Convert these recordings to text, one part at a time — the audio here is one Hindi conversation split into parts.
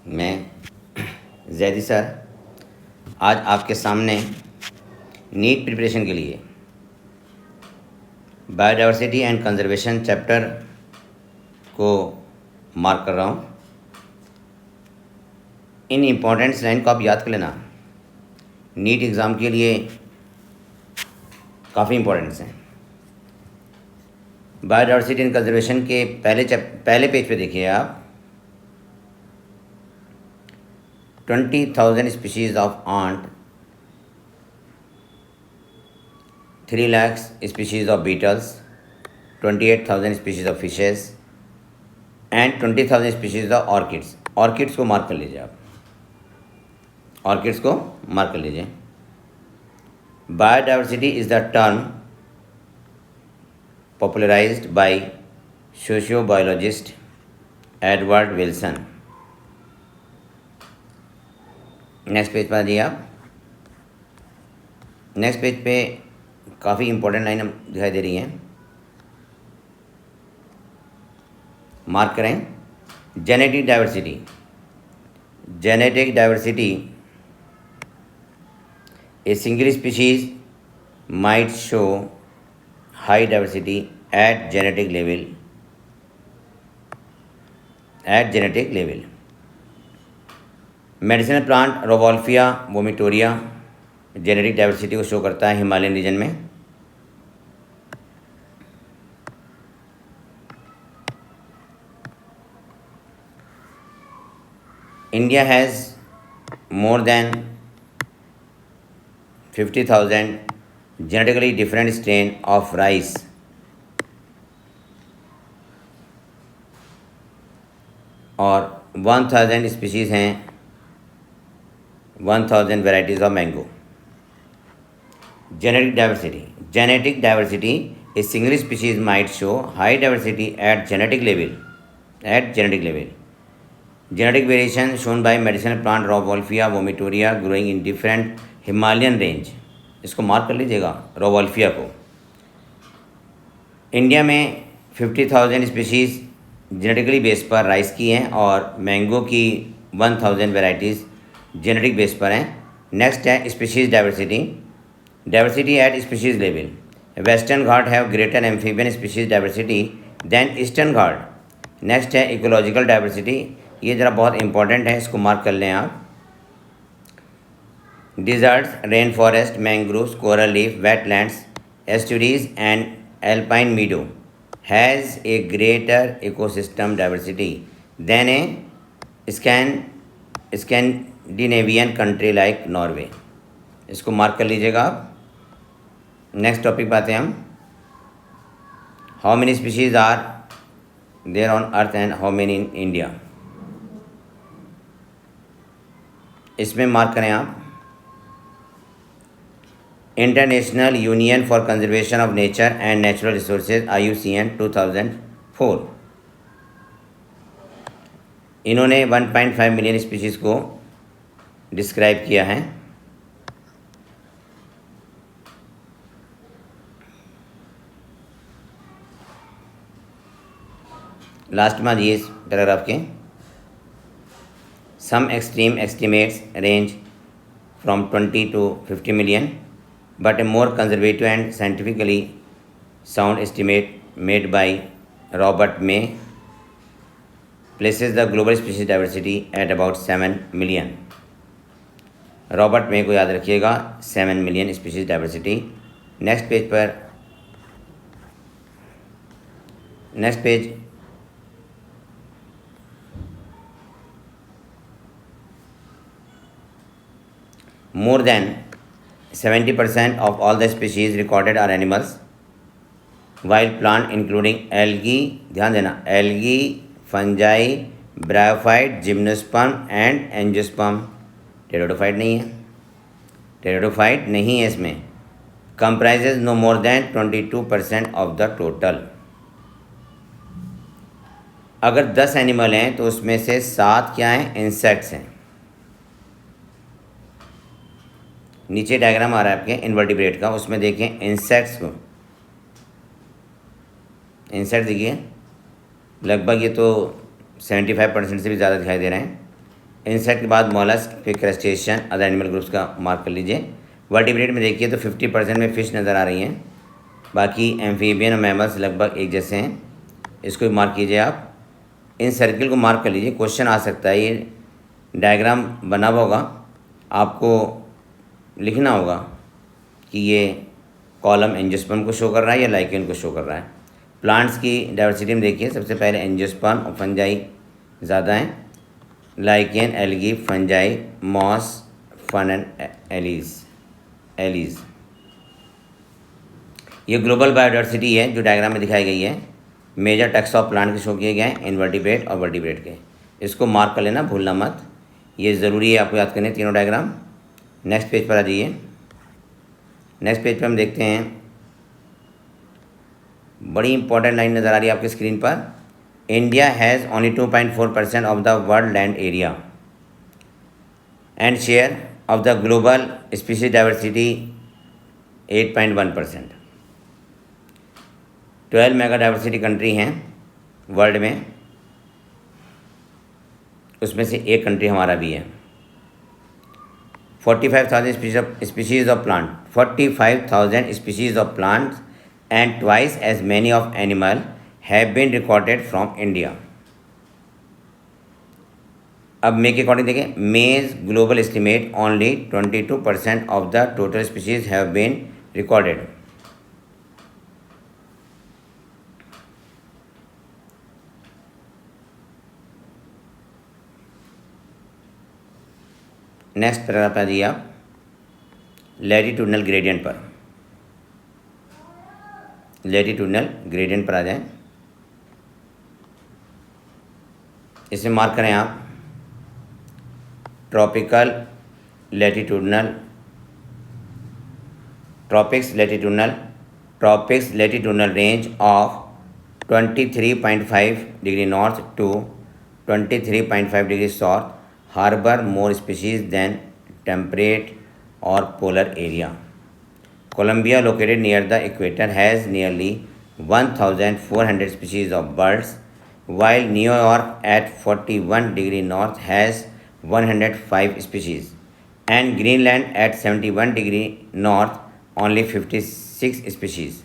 मैं जैदी सर आज आपके सामने नीट प्रिपरेशन के लिए बायोडाइवर्सिटी एंड कंजर्वेशन चैप्टर को मार्क कर रहा हूँ। इन इम्पॉर्टेंट्स लाइन को आप याद कर लेना, नीट एग्ज़ाम के लिए काफ़ी इम्पोर्टेंट्स हैं। बायोडाइवर्सिटी एंड कंजर्वेशन के पहले पेज पे देखिए आप 20,000 species of ant, 3 lakhs species of beetles, 28,000 species of fishes and 20,000 species of orchids. Orchids को मार्क कर लीजिए आप, ऑर्किड्स को मार्क कर लीजिए। Biodiversity is the term popularised bye सोशियोबायोलॉजिस्ट Edward Wilson. Next page पर आ जाइए आप। नेक्स्ट पेज पे काफ़ी इंपॉर्टेंट लाइन दिखाई दे रही हैं, मार्क करें। Genetic diversity, genetic diversity a single species might show high diversity at genetic level. Medicinal plant rauvolfia vomitoria genetic diversity को शो करता है हिमालयन रीजन में। India has more than 50,000 genetically different strain of rice और 1,000 स्पीशीज़ हैं, 1,000 varieties of mango. Genetic diversity a single species might show high diversity at genetic level. Genetic variation shown by medicinal plant rauvolfia vomitoria growing in different Himalayan range. इसको मार्क कर लीजिएगा, रोवोल्फिया को। इंडिया में 50,000 स्पीशीज़ जेनेटिकली बेस पर राइस की हैं और मैंगो की 1,000 वेराइटीज़ जेनेटिक बेस पर हैं। नेक्स्ट है species diversity at species level. Western Ghat have greater amphibian species diversity than eastern Ghat. Next है इकोलॉजिकल डाइवर्सिटी, ये ज़रा बहुत इंपॉर्टेंट है, इसको मार्क कर लें आप। Deserts, rain forest, mangroves, coral reef, wetlands, estuaries and alpine meadow has a greater ecosystem diversity than a Scandinavian country like Norway. इसको मार्क कर लीजिएगा आप। नेक्स्ट टॉपिक पे आते हैं हम। How many species are there on earth and how many in India. इसमें मार्क करें आप international union for conservation of nature and natural resources IUCN 2004। इन्होंने 1.5 मिलियन स्पीशीज़ को डिस्क्राइब किया है। लास्ट में ये पैराग्राफ के some extreme estimates range from 20 to 50 million, but a more conservative and scientifically sound estimate made by Robert May places the global species diversity at about 7 million. Robert मे को याद रखिएगा, 7 million species diversity. Next page more than 70% of all the species recorded are animals, while plant including algae, ध्यान देना, algae, fungi, bryophyte, gymnosperm and angiosperm, pteridophyte नहीं है इसमें, comprises no more than 22% of the total। अगर 10 एनिमल हैं तो उसमें से 7 क्या हैं, इंसेक्ट्स हैं। नीचे डायग्राम आ रहा है आपके इनवर्टिब्रेट का, उसमें देखें इंसेक्ट्स देखिए लगभग ये तो 75% से भी ज़्यादा दिखाई दे रहे हैं। इंसेक्ट के बाद मॉलस्क, फिर क्रस्टेशियन, अदर एनिमल ग्रुप्स का मार्क कर लीजिए। वर्टिब्रेट में देखिए तो 50% में फिश नज़र आ रही हैं, बाकी एम्फीबियन और मैमल्स लगभग एक जैसे हैं, इसको भी मार्क कीजिए आप। इन सर्किल को मार्क कर लीजिए, क्वेश्चन आ सकता है, ये डायग्राम बना हुआ होगा, आपको लिखना होगा कि ये कॉलम एंजियोस्पर्म को शो कर रहा है या लाइकेन को शो कर रहा है। प्लांट्स की डाइवर्सिटी में देखिए सबसे पहले एंजियोस्पर्म और फंजाई ज़्यादा हैं, lichen, algae, fungi, moss, fern and allies. ये ग्लोबल बायोडाइवर्सिटी है जो डायग्राम में दिखाई गई है। मेजर टैक्स ऑफ प्लांट के शो किए गए हैं, इनवर्टिब्रेट और वर्टिब्रेट के। इसको मार्क कर लेना, भूलना मत, ये ज़रूरी है आपको याद करने तीनों डायग्राम। नेक्स्ट पेज पर आ जाइए। नेक्स्ट पेज पर हम देखते हैं, बड़ी इंपॉर्टेंट लाइन नज़र आ रही है आपकी स्क्रीन पर। India has only 2.4% of the world land area and share of the global species diversity 8.1%। 12 mega diversity country हैं वर्ल्ड में, उसमें से एक कंट्री हमारा भी है। 45,000 species of plant, 45,000 species of plants and twice as many of animal have been recorded from India. अब मे के अकॉर्डिंग देखें, may global estimate only 22% of the total species have been recorded. Next paragraph आ जाइए आप, लैटिट्यूडनल ग्रेडियंट पर। लैटिट्यूडनल ग्रेडियंट पर आ जाएं, इसे मार्क करें आप, tropical latitudinal, tropics latitudinal range of 23.5 degree north to 23.5 degree south harbor more species than temperate or polar area. Colombia, located near the equator, has nearly 1,400 species of birds, while New York at 41 degree north has 105 species, and Greenland at 71 degree north only 56 species.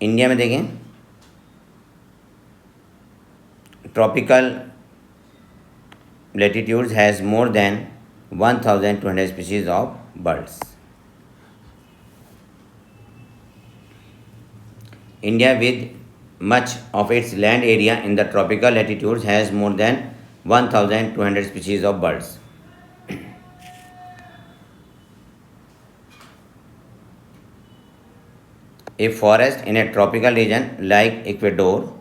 India में देखें, tropical latitudes has more than 1,200 species of birds. India, with much of its land area in the tropical latitudes, has more than 1,200 species of birds. A forest in a tropical region like Ecuador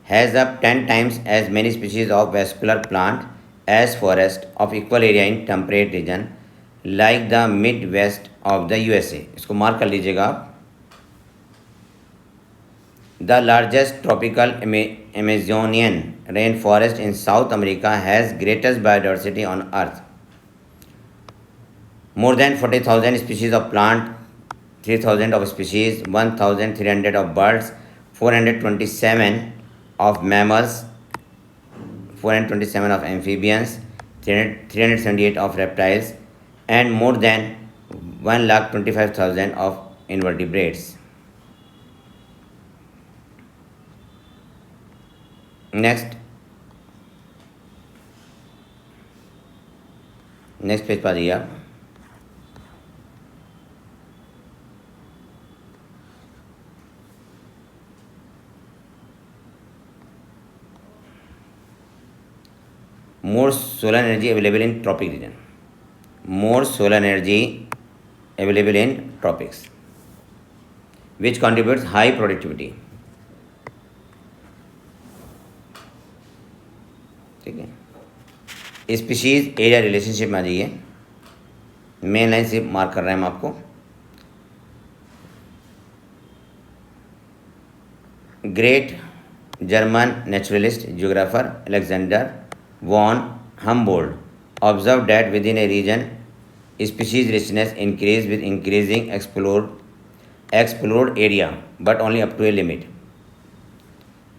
has up 10 times as many species of vascular plant as forest of equal area in temperate region like the Midwest of the USA. इसको मार्क कर लीजिएगा आप। The largest tropical Amazonian rainforest in South America has greatest biodiversity on Earth. More than 40,000 species of plant, 3,000 of species, 1,300 of birds, 427 of mammals, 427 of amphibians, 378 of reptiles, and more than 1,25,000 of invertebrates. Next page पर आइए आप। More solar energy available in tropic region. More solar energy available in tropics, which contributes high productivity. ठीक है, स्पीशीज एरिया रिलेशनशिप में आ जाइए। मेन लाइन से मार्क कर रहे हैं हम आपको। Great German naturalist geographer Alexander von Humboldt observed that within a region, species richness increase with increasing explored area, but only up to a limit.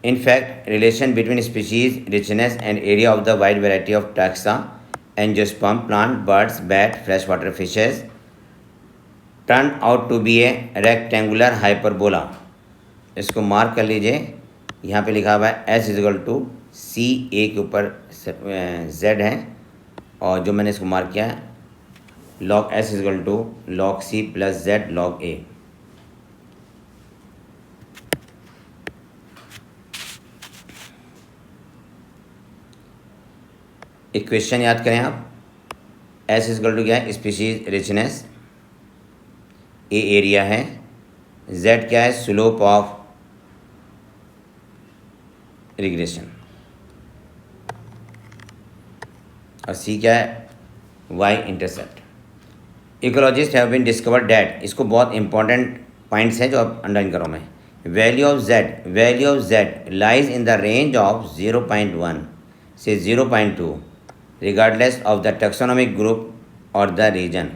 In fact, relation between species richness and area of the wide variety of taxa, angiosperm plant, birds, bat, freshwater fishes turned out to be a rectangular hyperbola. इसको मार्क कर लीजिए, यहाँ पे लिखा हुआ है S इजगल टू सी ए के ऊपर Z है, और जो मैंने इसको मार्क किया है log S is equal to log C plus Z log A। Equation याद करें आप, S इजगल टू क्या है, स्पीशीज रिचनेस, ए एरिया है, Z क्या है, स्लोप ऑफ रिग्रेशन, और C क्या है, Y intercept. Ecologists have been discovered that, इसको बहुत इंपॉर्टेंट पॉइंट्स हैं जो आप अंडरलाइन करो मैं, value of Z lies in the range of 0.1 से 0.2 regardless of the taxonomic group और द रीजन।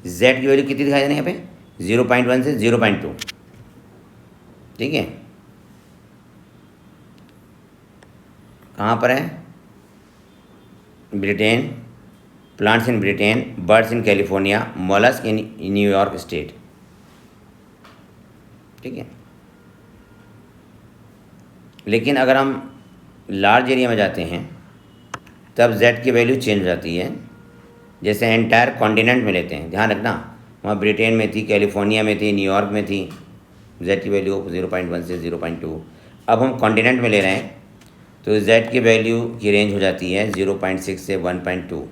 Z की वैल्यू कितनी दिखाई दे रही है यहाँ पे, 0.1 से 0.2, ठीक है। कहाँ पर है, Britain, plants in Britain, birds in California, mollusc in New York state, ठीक है। लेकिन अगर हम लार्ज एरिया में जाते हैं तब Z की वैल्यू चेंज हो जाती है। जैसे एंटायर कॉन्टिनेंट में लेते हैं, ध्यान रखना, वहाँ ब्रिटेन में थी, कैलिफोर्निया में थी, न्यूयॉर्क में थी, Z की वैल्यू 0.1 से 0.2। अब हम कॉन्टिनेंट में ले रहे हैं तो Z की वैल्यू की रेंज हो जाती है 0.6 से 1.2।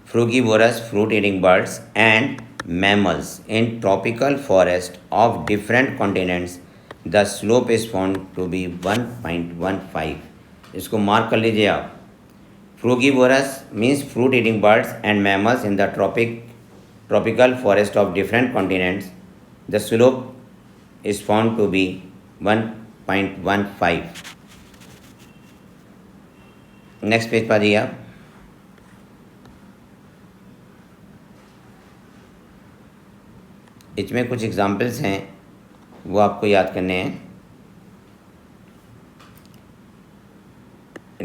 Frugivorous fruit eating birds and mammals in tropical forest of different continents, the slope is found to be 1.15। इसको मार्क कर लीजिए आप। Frugivorous means fruit eating birds and mammals in the tropical forest of different continents, the slope is found to be 1.15। Next page पर आइए आप। इसमें कुछ एग्जाम्पल्स हैं वो आपको याद करने हैं।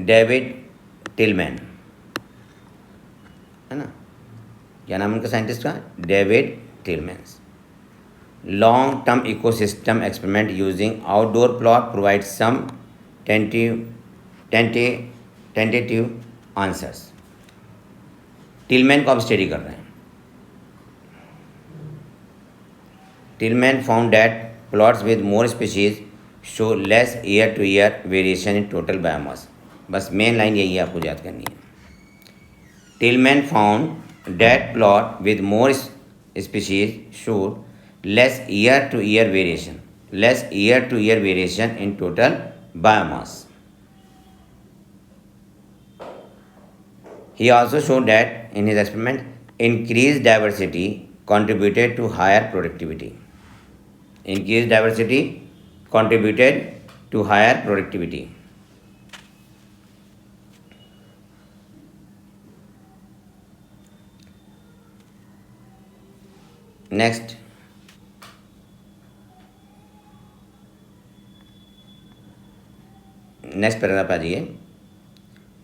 डेविड टिलमैन, है ना, क्या नाम उनका साइंटिस्ट का, David Tilman. Long term ecosystem experiment using outdoor plot provide some tentative answers. Tilman को आप स्टडी कर रहे हैं। Tilman found that plots with more species show less year to year variation in total biomass. बस मेन लाइन यही है, आपको याद करनी है। Tilman found that plot with more species showed less year to year variation in total biomass. He also showed that in his experiment increased diversity contributed to higher productivity. Increased diversity contributed to higher productivity. Next, next paragraph आ जाइए।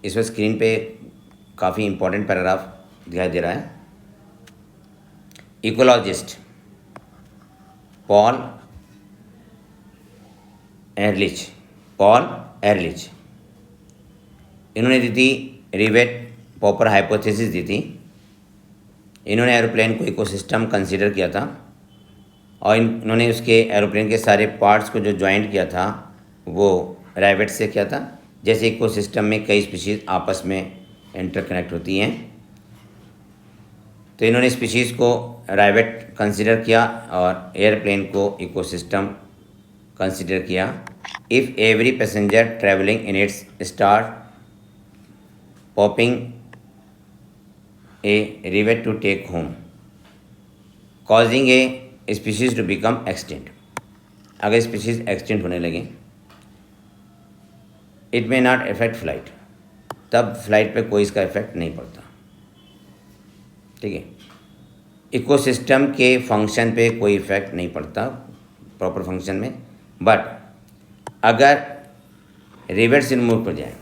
इसमें स्क्रीन पे काफ़ी इंपॉर्टेंट पैराग्राफ दिखाई दे रहा है। इकोलॉजिस्ट पॉल एरलिच इन्होंने दी थी रिवेट पॉपर हाइपोथेसिस दी थी। इन्होंने एरोप्लेन को इकोसिस्टम कंसीडर किया था और इन्होंने उसके एरोप्लेन के सारे पार्ट्स को जो ज्वाइंट किया था वो राइवेट से किया था। जैसे इकोसिस्टम में कई स्पीशीज़ आपस में इंटरकनेक्ट होती हैं, तो इन्होंने स्पीशीज़ को राइवेट कंसीडर किया और एयरप्लेन को इकोसिस्टम कंसीडर किया। If every passenger travelling in its start popping a rivet to take home causing a species to become extinct. अगर स्पीशीज़ एक्सटिंक्ट होने लगे, it may not effect flight, तब फ्लाइट पे कोई इसका इफेक्ट नहीं पड़ता, ठीक है। इकोसिस्टम के फंक्शन पे कोई इफ़ेक्ट नहीं पड़ता प्रॉपर फंक्शन में, बट अगर रिवेट्स रिमूव कर जाए,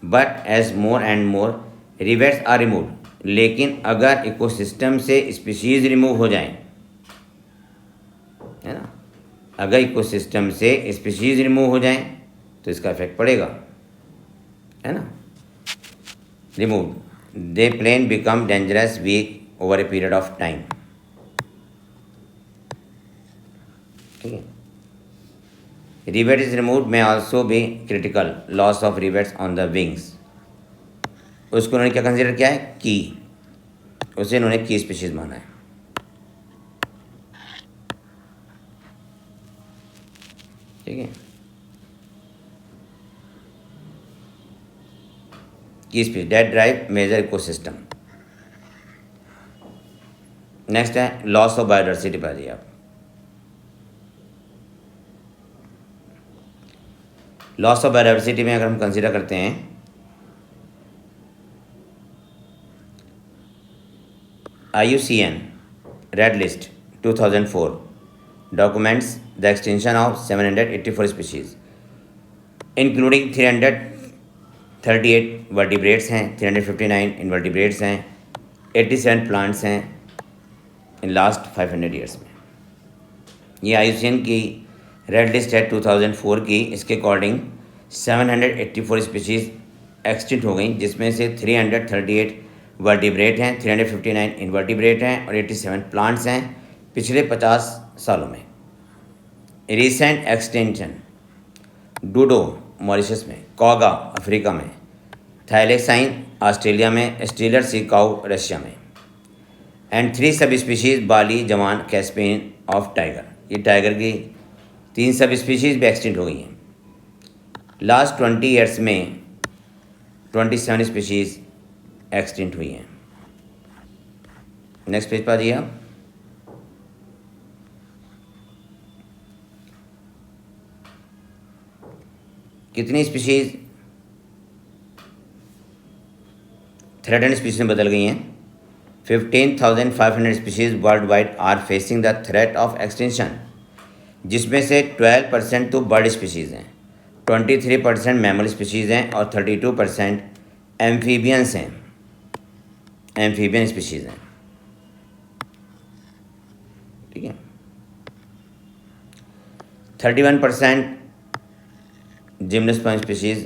but as more and more rivets are remove, लेकिन अगर इकोसिस्टम से स्पीशीज़ रिमूव हो जाएं, है ना, अगर इकोसिस्टम से स्पीशीज़ रिमूव हो जाएं तो इसका इफेक्ट पड़ेगा, है ना। Remove, the plane become dangerous weak over a period of time, ठीक है। Rivet is remove may also be critical loss of rivets on the wings, उसको उन्होंने क्या कंसिडर किया है, की, उसे उन्होंने की स्पीशीज माना है, ठीक है। Key species that drive major ecosystem. Next है लॉस ऑफ बायोडाइवर्सिटी पर आइए आप। लॉस ऑफ बायोडाइवर्सिटी में अगर हम कंसिडर करते हैं IUCN red list 2004 documents the extension of 784 species including 338 vertebrates हैं, 359 इनवर्टिब्रेट्स हैं, 87 प्लांट्स हैं इन लास्ट 500 ईयर्स में। ये IUCN की रेड लिस्ट है 2004 की। इसके अकॉर्डिंग 784 स्पीशीज़ एक्सटिंक्ट हो गई, जिसमें से 338 वर्टिब्रेट हैं, 359 इनवर्टिब्रेट हैं और 87 प्लांट्स हैं पिछले 50 सालों में। रिसेंट एक्सटेंशन डूडो मॉरिशस में, कॉगा अफ्रीका में, थाइलेक्साइन ऑस्ट्रेलिया में, स्टीलर सी काउ रशिया में, एंड 3 सब स्पीशीज़ बाली जवान कैस्पेन ऑफ टाइगर, ये टाइगर की 3 सब स्पीशीज़ भी एक्सटिंक्ट हो गई हैं। लास्ट 20 ईयर्स में 27 स्पीशीज़ एक्सटिंक्ट हुई हैं। नेक्स्ट पेज पर आ जाइए आप। कितनी स्पीशीज़ थ्रेटेंड स्पीशीज में बदल गई हैं? 15,500 species world wide are facing the threat of extinction, जिसमें से 12% तो बर्ड स्पीशीज़ हैं, 23% मैमल स्पीशीज़ हैं और 32% एम्फीबियंस हैं, एम्फीबियन स्पीशीज़ हैं, ठीक है। 31% gymnosperm species,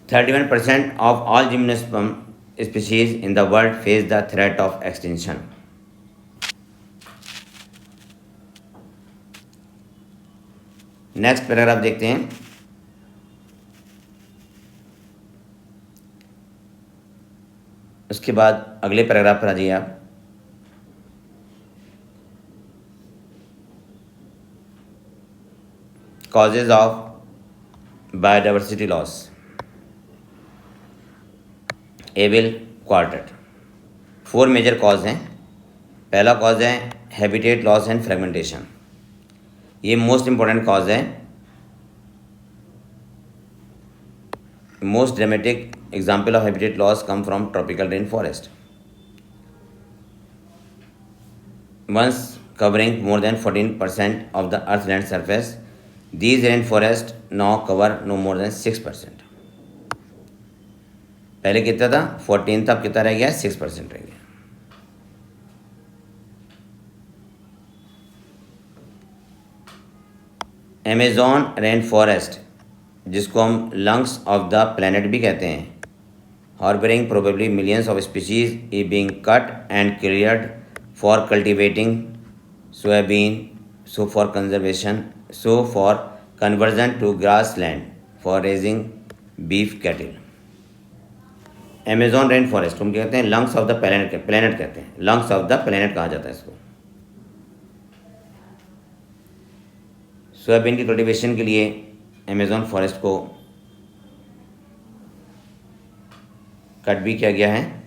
31% of all gymnosperm species in the world face the threat of extinction. Next paragraph देखते हैं। उसके बाद अगले पैराग्राफ पर आ जाइए आप। Causes of biodiversity loss, evil quartet. 4 major cause हैं। पहला कॉज है हैबिटेट लॉस एंड फ्रेगमेंटेशन, ये मोस्ट इंपॉर्टेंट कॉज है। Most dramatic example of habitat loss come from tropical rain forest, once covering more than 14% of the earth land surface, these rainforests now cover no more than 6%. पहले कितना था? 14 था, अब कितना रह गया? 6% रह गया। अमेज़न रेन फॉरेस्ट, जिसको हम लंग्स ऑफ द प्लैनेट भी कहते हैं, harbouring probably millions of species is being cut and cleared for cultivating soybean, so for conservation, so for conversion to grass land for raising beef cattle. Amazon rain forest हम कहते हैं lungs of the planet, planet कहते हैं, लंग्स ऑफ द प्लैनेट कहा जाता है इसको। सोयाबीन की कल्टीवेशन के लिए अमेज़न फॉरेस्ट को कट भी किया गया है,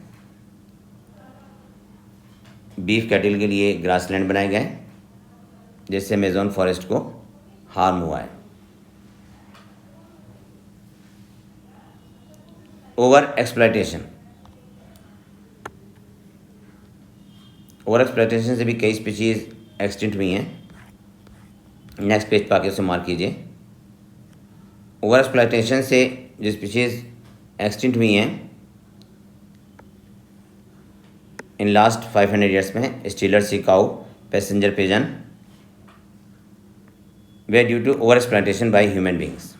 बीफ कैटल के लिए ग्रासलैंड बनाए गए, जिससे अमेज़न फॉरेस्ट को हार्म हुआ है। ओवर एक्सप्लॉयटेशन, ओवर एक्सप्लॉयटेशन से भी कई स्पीशीज़ एक्सटिंक्ट हुई हैं। नेक्स्ट पेज पर आके उसे मार्क कीजिए। ओवर एक्सप्लॉयटेशन से जो स्पीशीज़ एक्सटिंक्ट हुई हैं इन लास्ट 500 ईयर्स में, Steller sea cow, passenger pigeon, वे due to over exploitation by human beings.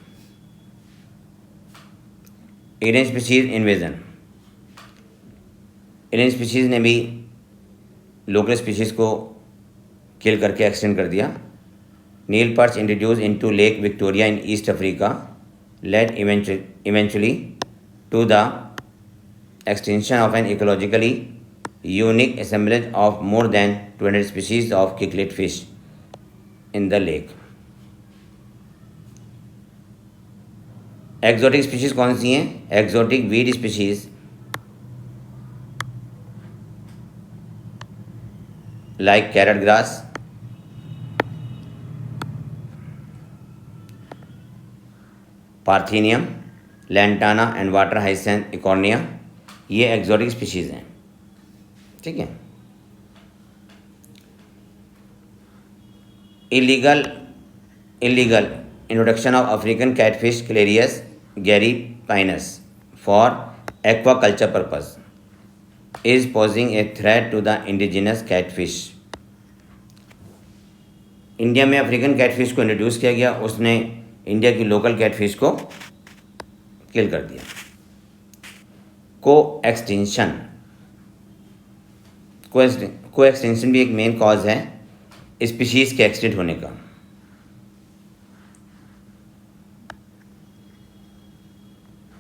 Alien species invasion, alien species ने भी लोकल स्पीशीज़ को किल करके एक्सटेंड कर दिया। Nile perch introduce into lake Victoria in East Africa led eventually to the extinction of an ecologically unique assemblage of more than 200 species of cichlid fish in the lake. Exotic species कौन सी हैं? Exotic weed species like carrot grass, parthenium, lantana and water hyacinth eichhornia, ये एक्जोटिक स्पीशीज़ हैं। ठीक है। Illegal introduction of African catfish clarias gariepinus for aquaculture purpose is posing a threat to the indigenous catfish. India में अफ्रीकन कैटफिश को इंट्रोड्यूस किया गया, उसने इंडिया की लोकल कैटफिश को किल कर दिया। को एक्सटेंशन भी एक मेन कॉज है स्पीशीज़ के एक्सटिंक्ट होने का।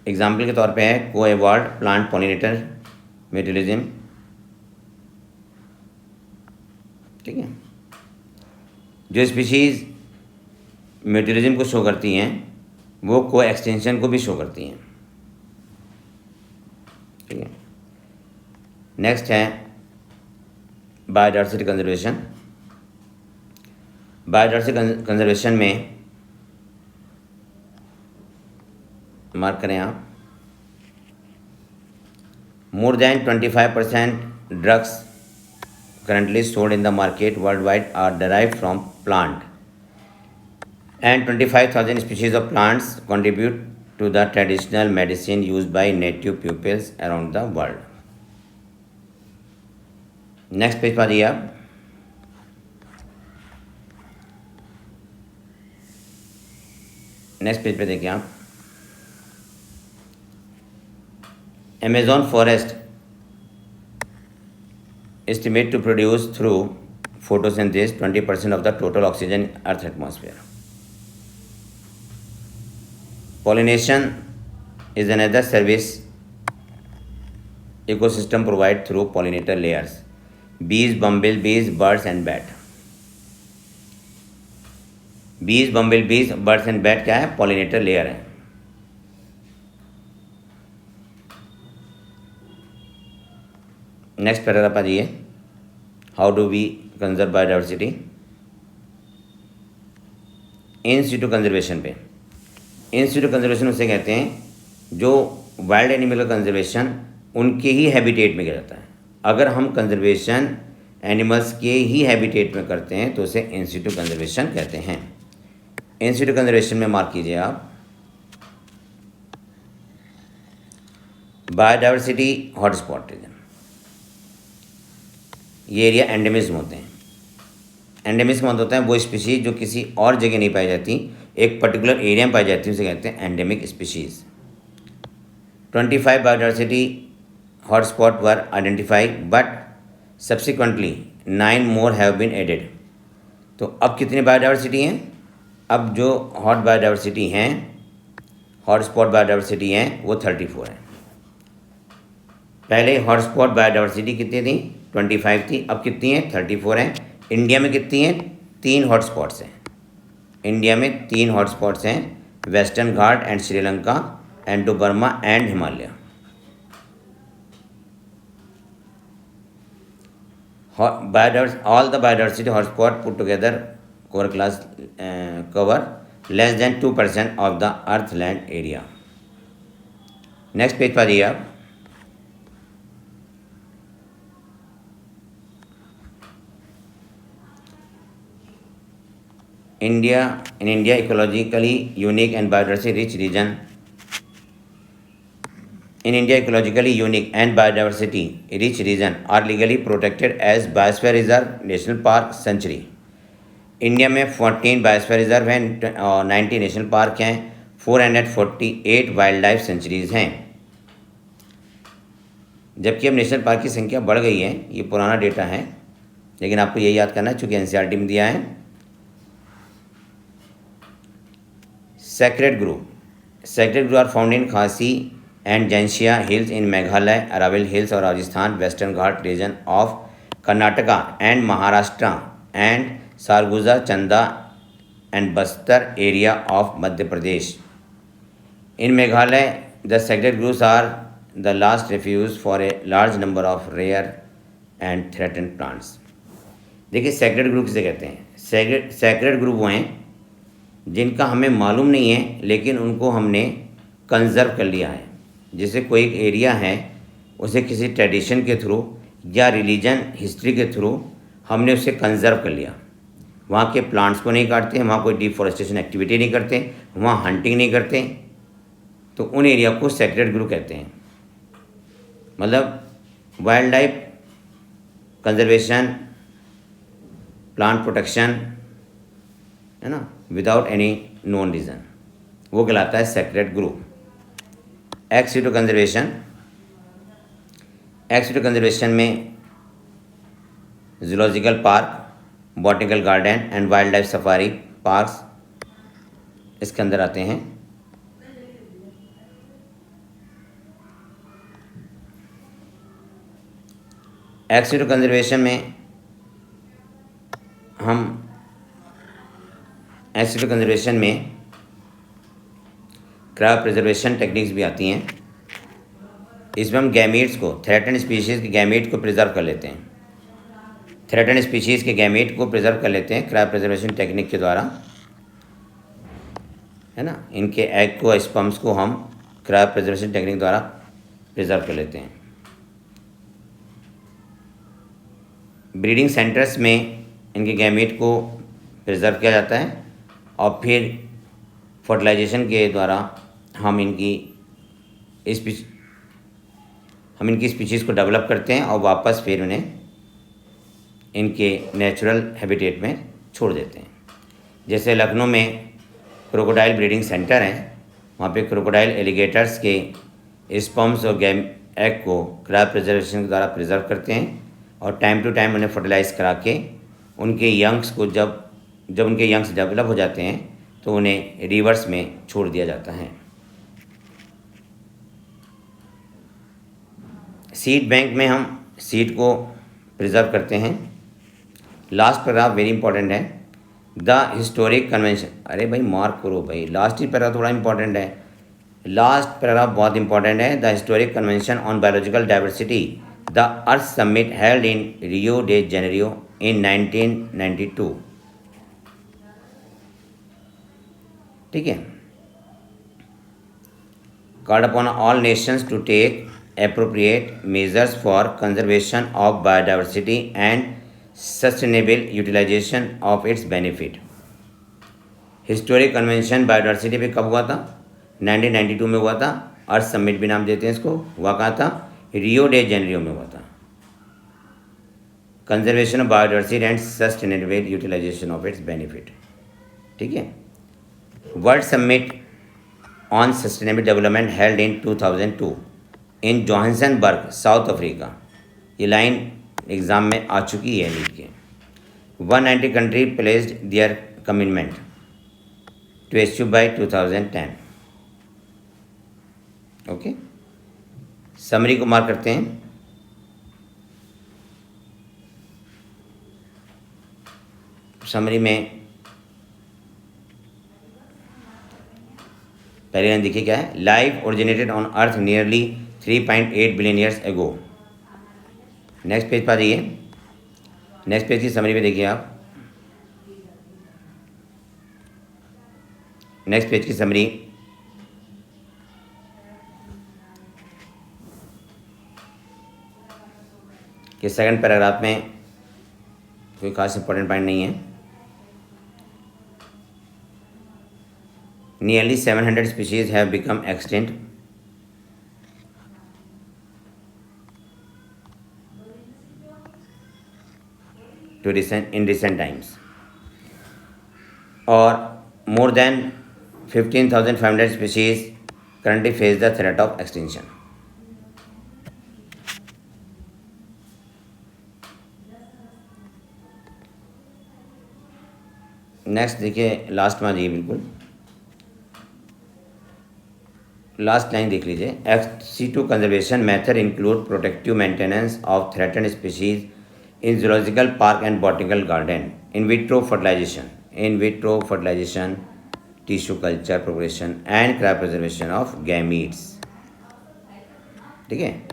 एग्जाम्पल के तौर पे है को एवॉल्व प्लांट पॉलिनेटर म्यूचुअलिज्म। ठीक है। जो स्पीशीज़ म्यूचुअलिज्म को शो करती हैं वो को एक्सटेंशन को भी शो करती हैं। ठीक है। नेक्स्ट है बायोडायवर्सिटी कंजर्वेशन। बायोडायवर्सिटी कंजर्वेशन में मार्क करें आप, more than 25% drugs currently sold in the market worldwide are derived from plant, and 25,000 species of plants contribute to the traditional medicine used by native peoples around the world. Next page पर आइए आप। नेक्स्ट पेज पे देखिए आप, Amazon forest estimate to produce through photosynthesis 20% of the total oxygen in Earth atmosphere. Pollination is another service ecosystem provide through pollinator layers, bees, bumblebees, birds and bat. Bees, bumblebees, birds and bat क्या है? Pollinator layer है। नेक्स्ट पैराग्राफ आ जाइए, how do we conserve biodiversity. In situ conservation पे, इन सिटू कंजर्वेशन उसे कहते हैं जो वाइल्ड एनिमल का कंजर्वेशन उनके ही हैबिटेट में किया जाता है। अगर हम कंजर्वेशन एनिमल्स के ही हैबिटेट में करते हैं तो उसे इन सिटू कंजर्वेशन कहते हैं। इन सिटू कंजर्वेशन में मार्क कीजिए आप, बायोडाइवर्सिटी हॉटस्पॉट रीजन, ये एरिया एंडेमिज्म होते हैं। एंडेमिज्म मतलब होता है वो स्पीशीज़ जो किसी और जगह नहीं पाई जाती, एक पर्टिकुलर एरिया में पाई जाती है, उसे कहते हैं endemic species. 25 biodiversity hotspot were identified but subsequently 9 more have been added. तो अब कितनी बायोडाइवर्सिटी हैं? अब जो हॉट बायोडाइवर्सिटी हैं, हॉटस्पॉट बायोडाइवर्सिटी हैं, वो 34 हैं। पहले हॉटस्पॉट बायोडाइवर्सिटी कितनी थी? 25 थी। अब कितनी है? 34 हैं। इंडिया में कितनी हैं? 3 हॉटस्पॉट्स हैं। इंडिया में 3 हॉटस्पॉट्स हैं, western Ghat and Sri Lanka, Indo Burma and Himalaya. All the biodiversity hotspot put together cover less than 2% of the earth land area. Next page पर आइए आप, India, ecologically unique and biodiversity rich region. In India, ecologically unique and biodiversity rich region are legally protected as Biosphere Reserve, National Park, Sanctuary. India में 14 बायोस्फीयर रिजर्व हैं और 90 नेशनल पार्क हैं, 448 वाइल्ड लाइफ सेंचुरीज हैं। जबकि अब नेशनल पार्क की संख्या बढ़ गई है, ये पुराना डेटा है, लेकिन आपको यही याद करना है चूँकि एनसीईआरटी में दिया है। Sacred group are found in Khasi and Jaintia hills in Meghalaya, Aravalli hills और Rajasthan, western ghat region of Karnataka and Maharashtra and Sarguja, Chanda and Bastar area of Madhya Pradesh. In Meghalaya the sacred groups are the last refuge for a large number of rare and threatened plants. देखिए सेक्रेड ग्रुप किसे कहते हैं? सेक्रेड ग्रुप वो हैं जिनका हमें मालूम नहीं है लेकिन उनको हमने कंजर्व कर लिया है। जैसे कोई एक एरिया है, उसे किसी ट्रेडिशन के थ्रू या रिलीजन हिस्ट्री के थ्रू हमने उसे कंजर्व कर लिया। वहाँ के प्लांट्स को नहीं काटते, वहाँ कोई डिफॉरेस्टेशन एक्टिविटी नहीं करते, वहाँ हंटिंग नहीं करते, तो उन एरिया को सेक्रेड ग्रुप कहते हैं। मतलब wild life conservation, plant protection, है ना, विदाउट एनी नोन रीज़न, वो कहलाता है सेक्रेड ग्रुप। एक्स सिटो कंजर्वेशन में zoological park, botanical garden and wild life safari parks इसके अंदर आते हैं। एक्स सिटो कंजर्वेशन में क्रायो प्रिजर्वेशन टेक्निक्स भी आती हैं। इसमें हम गैमीट्स को, थ्रेटेंड स्पीशीज़ के गैमीट को प्रिजर्व कर लेते हैं। क्रायो प्रिजर्वेशन टेक्निक के द्वारा, है ना, इनके एग को, स्पर्म्स को हम क्रायो प्रिजर्वेशन टेक्निक द्वारा प्रिजर्व कर लेते हैं। ब्रीडिंग सेंटर्स में इनके गैमीट को प्रिजर्व किया जाता है और फिर फर्टिलाइजेशन के द्वारा हम इनकी स्पीशीज़ को डेवलप करते हैं और वापस फिर उन्हें इनके नेचुरल हैबिटेट में छोड़ देते हैं। जैसे लखनऊ में क्रोकोडाइल ब्रीडिंग सेंटर हैं, वहाँ पे क्रोकोडाइल एलिगेटर्स के स्पर्म्स और एग को क्रायो प्रिजर्वेशन के द्वारा प्रिजर्व करते हैं और टाइम टू टाइम उन्हें फर्टिलाइज करा के उनके यंग्स को जब उनके यंग्स डेवलप हो जाते हैं तो उन्हें रिवर्स में छोड़ दिया जाता है। सीड बैंक में हम सीड को प्रिजर्व करते हैं। लास्ट पैराग्राफ वेरी इंपॉर्टेंट है, द हिस्टोरिक कन्वेंशन। अरे भाई मार्क करो भाई, लास्ट ही पैराग्राफ थोड़ा इंपॉर्टेंट है, लास्ट पैराग्राफ बहुत इंपॉर्टेंट है। The historic convention on biological diversity, the earth summit held in Rio de Janeiro in 1992। ठीक है, called upon all nations to take appropriate measures for conservation of biodiversity and sustainable utilization of its benefit। Historic convention biodiversity पे कब हुआ था? 1992 में हुआ था। अर्थ समिट भी नाम देते हैं इसको। हुआ कहाँ था? रियो डे जेनेरियो में हुआ था। Conservation of biodiversity and sustainable utilisation of its benefit. ठीक है, world summit on sustainable development held in 2002 in Johannesburg, South Africa. ये लाइन एग्ज़ाम में आ चुकी है नीट के। 190 country placed their commitment to achieve by 2010। Okay, summary को मार्क करते हैं। समरी में पहले लाइन देखिए क्या है। Life originated on earth nearly 3.8 billion years ago. Next page पर आ जाइए। नेक्स्ट पेज की समरी में देखिए आप। नेक्स्ट पेज की समरी, कि सेकंड पैराग्राफ में कोई खास इंपॉर्टेंट पॉइंट नहीं है। Nearly 700 species have become extinct. In recent times, or more than 15,500 species currently face the threat of extinction. Next देखिए, लास्ट में आ जाइए, बिल्कुल लास्ट लाइन देख लीजिए। FC2 conservation method include protective maintenance of threatened species in zoological park and botanical garden, in vitro fertilisation, tissue culture progression and crop preservation of gametes. ठीक है,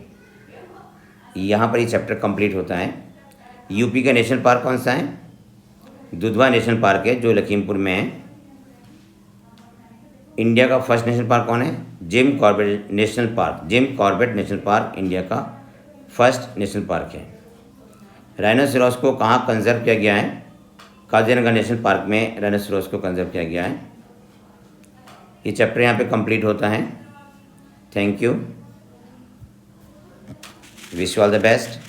यहाँ पर ये चैप्टर कंप्लीट होता है। यूपी का नेशनल पार्क कौन सा है? दुधवा नेशनल पार्क है, जो लखीमपुर में है। इंडिया का फर्स्ट नेशनल पार्क कौन है? Jim Corbett national park India का फर्स्ट नेशनल पार्क है। राइनोसेरोस को कहाँ कंजर्व किया गया है? काजीरंगा नेशनल पार्क में राइनोसेरोस को कंजर्व किया गया है। ये चैप्टर यहाँ पे कंप्लीट होता है। Thank you, wish you all the best.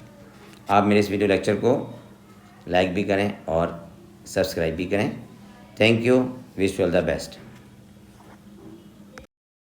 आप मेरे इस वीडियो लेक्चर को लाइक भी करें और सब्सक्राइब भी करें। Thank you, wish you all the best.